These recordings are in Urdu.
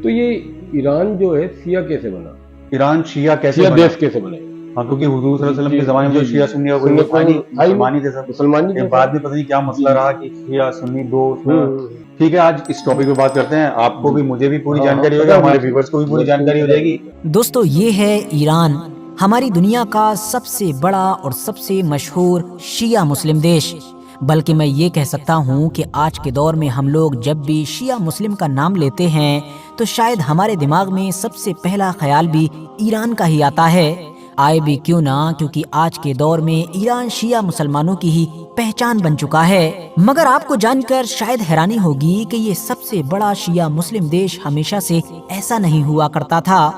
تو یہ ایران جو ہے شیعہ کیسے بنا؟ ایران شیعہ کیسے شیعہ بنا؟ دیش کیسے بنے؟ ہاں کیونکہ حضور صلی اللہ علیہ وسلم کے زمانے میں تو شیعہ سنی کا کوئی وہ تھا نہیں، مسلمان ہی تھے سب۔ مسلمان ہی تھے۔ بعد میں پتہ نہیں کیا مسئلہ رہا کہ شیعہ سنی دو اس میں۔ ٹھیک ہے، آج اس ٹاپک پہ بات کرتے ہیں، آپ کو بھی مجھے بھی پوری جانکاری ہو جائے، ہمارے ویورز کو بھی پوری جانکاری ہو جائے گی۔ دوستو یہ ہے ایران، ہماری دنیا کا سب سے بڑا اور سب سے مشہور شیعہ مسلم دیش۔ بلکہ میں یہ کہہ سکتا ہوں کہ آج کے دور میں ہم لوگ جب بھی شیعہ مسلم کا نام لیتے ہیں تو شاید ہمارے دماغ میں سب سے پہلا خیال بھی ایران کا ہی آتا ہے۔ آئے بھی کیوں نہ، کیونکہ آج کے دور میں ایران شیعہ مسلمانوں کی ہی پہچان بن چکا ہے۔ مگر آپ کو جان کر شاید حیرانی ہوگی کہ یہ سب سے بڑا شیعہ مسلم دیش ہمیشہ سے ایسا نہیں ہوا کرتا تھا،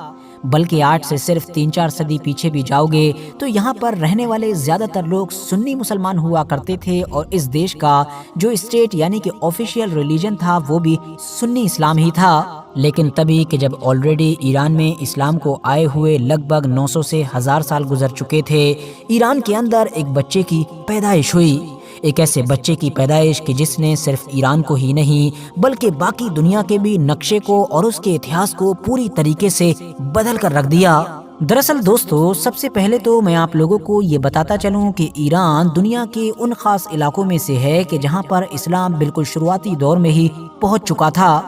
بلکہ آج سے صرف 3-4 صدی پیچھے بھی جاؤ گے تو یہاں پر رہنے والے زیادہ تر لوگ سنی مسلمان ہوا کرتے تھے، اور اس دیش کا جو اسٹیٹ یعنی کہ آفیشیل ریلیجن تھا وہ بھی سنی اسلام ہی تھا۔ لیکن تبھی کہ جب آلریڈی ایران میں اسلام کو آئے ہوئے لگ بھگ 900 سے 1000 سال گزر چکے تھے، ایران کے اندر ایک بچے کی پیدائش ہوئی، ایک ایسے بچے کی پیدائش کہ جس نے صرف ایران کو ہی نہیں بلکہ باقی دنیا کے بھی نقشے کو اور اس کے اتہاس کو پوری طریقے سے بدل کر رکھ دیا۔ دراصل دوستو، سب سے پہلے تو میں آپ لوگوں کو یہ بتاتا چلوں کہ ایران دنیا کے ان خاص علاقوں میں سے ہے کہ جہاں پر اسلام بالکل شروعاتی دور میں ہی پہنچ چکا تھا۔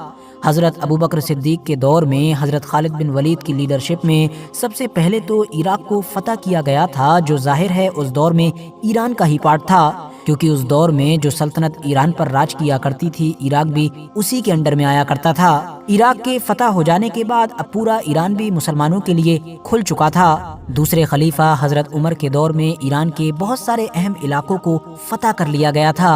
حضرت ابوبکر صدیق کے دور میں حضرت خالد بن ولید کی لیڈرشپ میں سب سے پہلے تو عراق کو فتح کیا گیا تھا، جو ظاہر ہے اس دور میں ایران کا ہی پارٹ تھا، کیونکہ اس دور میں جو سلطنت ایران پر راج کیا کرتی تھی عراق بھی اسی کے انڈر میں آیا کرتا تھا۔ عراق کے فتح ہو جانے کے بعد اب پورا ایران بھی مسلمانوں کے لیے کھل چکا تھا۔ دوسرے خلیفہ حضرت عمر کے دور میں ایران کے بہت سارے اہم علاقوں کو فتح کر لیا گیا تھا۔